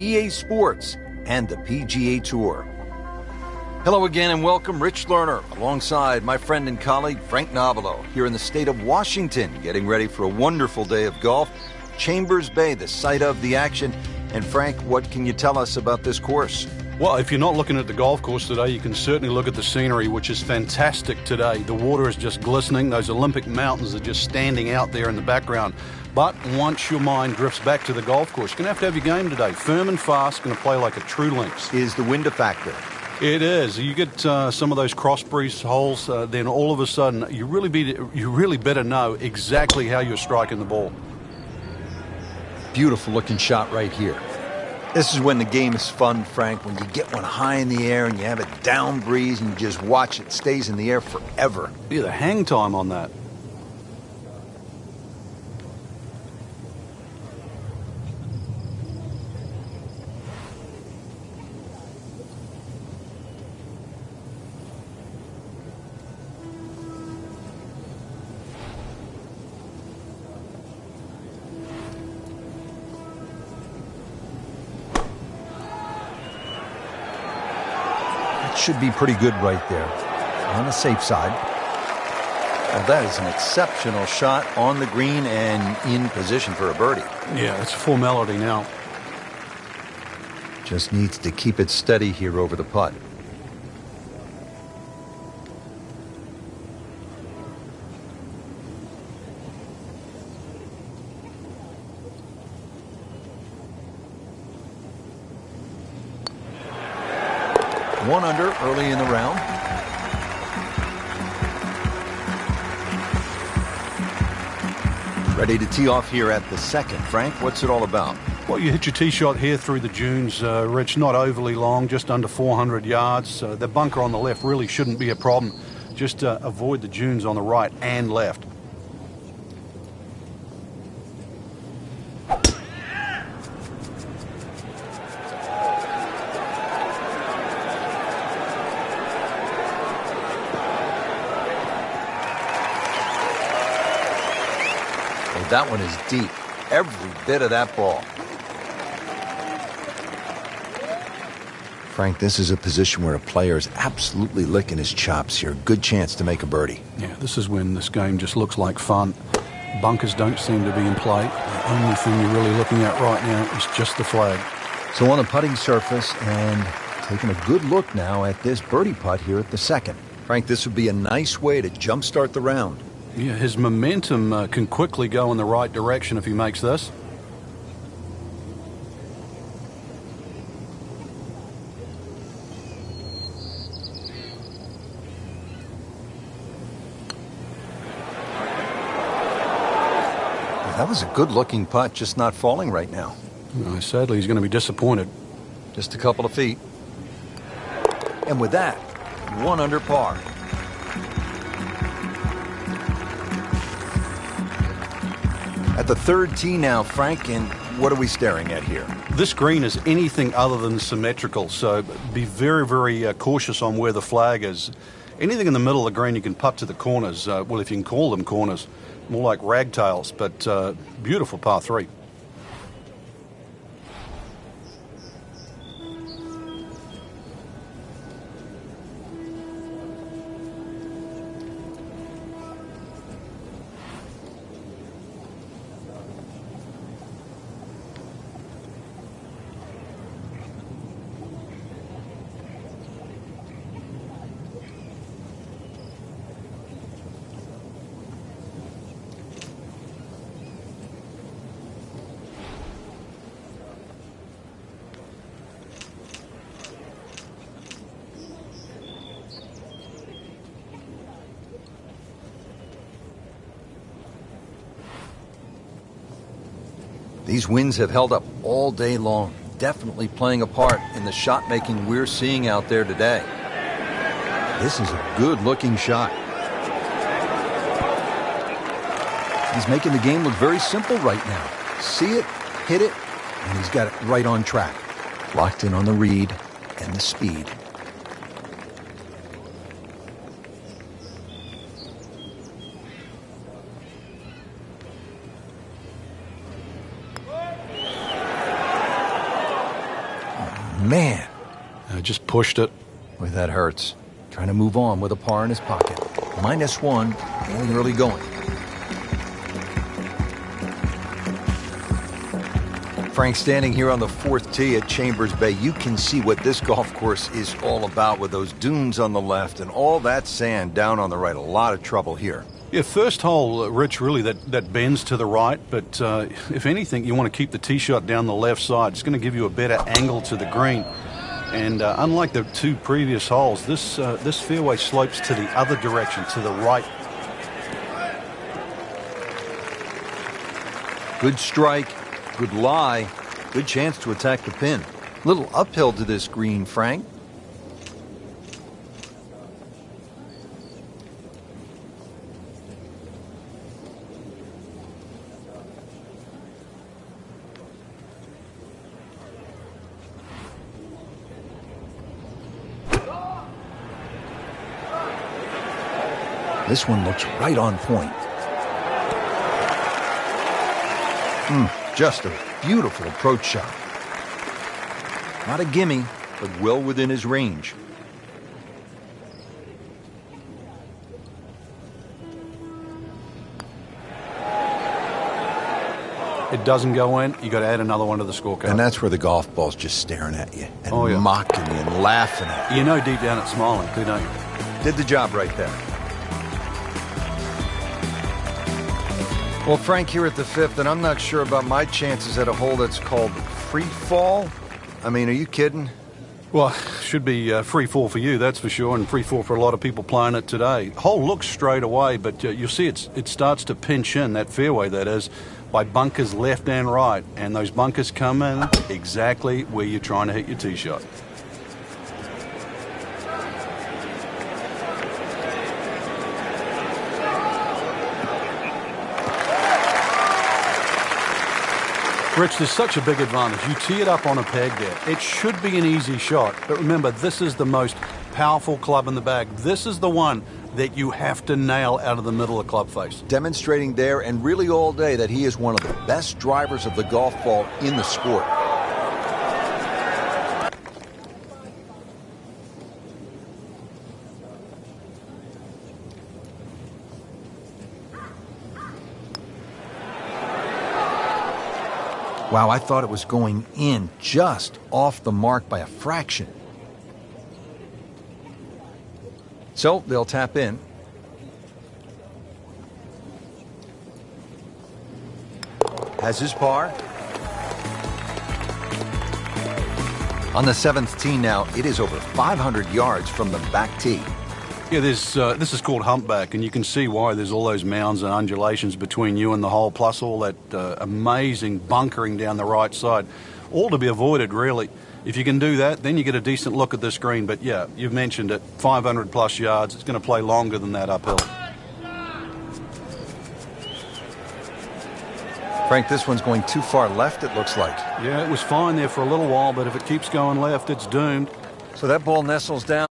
EA Sports, and the PGA Tour. Hello again and welcome, Rich Lerner, alongside my friend and colleague Frank Nobilo, here in the state of Washington, getting ready for a wonderful day of golf. Chambers Bay, the site of the action. And Frank, what can you tell us about this course? Well, if you're not looking at the golf course today, you can certainly look at the scenery, which is fantastic today. The water is just glistening. Those Olympic mountains are just standing out there in the background. But once your mind drifts back to the golf course, you're going to have your game today. Firm and fast, going to play like a true links. Is the wind a factor? It is. You get some of those cross breeze holes, then all of a sudden you really better know exactly how you're striking the ball. Beautiful looking shot right here. This is when the game is fun, Frank, when you get one high in the air and you have a down breeze and you just watch it stays in the air forever. Yeah, the hang time on that. Should be pretty good right there, on the safe side. Well, that is an exceptional shot on the green and in position for a birdie. Yeah, it's a formality now. Just needs to keep it steady here over the putt. One under early in the round. Ready to tee off here at the second. Frank, what's it all about? Well, you hit your tee shot here through the dunes, Rich, not overly long, just under 400 yards. The bunker on the left really shouldn't be a problem. Just avoid the dunes on the right and left. That one is deep. Every bit of that ball. Frank, this is a position where a player is absolutely licking his chops here. Good chance to make a birdie. Yeah, this is when this game just looks like fun. Bunkers don't seem to be in play. The only thing you're really looking at right now is just the flag. So on the putting surface and taking a good look now at this birdie putt here at the second. Frank, this would be a nice way to jumpstart the round. Yeah, his momentum can quickly go in the right direction if he makes this. That was a good-looking putt, just not falling right now. Sadly, he's going to be disappointed. Just a couple of feet. And with that, one under par. At the third tee now, Frank, and what are we staring at here? This green is anything other than symmetrical, so be very, very cautious on where the flag is. Anything in the middle of the green you can putt to the corners, well, if you can call them corners, more like ragtails, but beautiful par 3. These winds have held up all day long, definitely playing a part in the shot making we're seeing out there today. This is a good-looking shot. He's making the game look very simple right now. See it, hit it, and he's got it right on track. Locked in on the read and the speed. Man, I just pushed it. boy, that hurts. Trying to move on with a par in his pocket. -1, getting early going. Frank, standing here on the 4th tee at Chambers Bay, you can see what this golf course is all about with those dunes on the left and all that sand down on the right. A lot of trouble here. Yeah, first hole, Rich, really, that bends to the right, but if anything, you want to keep the tee shot down the left side. It's going to give you a better angle to the green. And unlike the 2 previous holes, this fairway slopes to the other direction, to the right. Good strike, good lie, good chance to attack the pin. Little uphill to this green, Frank. This one looks right on point. Just a beautiful approach shot. Not a gimme, but well within his range. It doesn't go in, you got to add another one to the scorecard. And that's where the golf ball's just staring at you and mocking you and laughing at you. You know deep down it's smiling, too, don't you? Did the job right there. Well, Frank, here at the 5th, and I'm not sure about my chances at a hole that's called free fall. I mean, are you kidding? Well, should be free fall for you, that's for sure, and free fall for a lot of people playing it today. Hole looks straight away, but you'll see it starts to pinch in, that fairway, that is, by bunkers left and right, and those bunkers come in exactly where you're trying to hit your tee shot. Rich, there's such a big advantage. You tee it up on a peg there. It should be an easy shot. But remember, this is the most powerful club in the bag. This is the one that you have to nail out of the middle of club face. Demonstrating there and really all day that he is one of the best drivers of the golf ball in the sport. Wow, I thought it was going in just off the mark by a fraction. So they'll tap in. Has his par. On the 7th tee now, it is over 500 yards from the back tee. Yeah, this is called humpback, and you can see why there's all those mounds and undulations between you and the hole, plus all that amazing bunkering down the right side. All to be avoided, really. If you can do that, then you get a decent look at this green. But yeah, you've mentioned it, 500 plus yards. It's going to play longer than that uphill. Frank, this one's going too far left, it looks like. Yeah, it was fine there for a little while, but if it keeps going left, it's doomed. So that ball nestles down.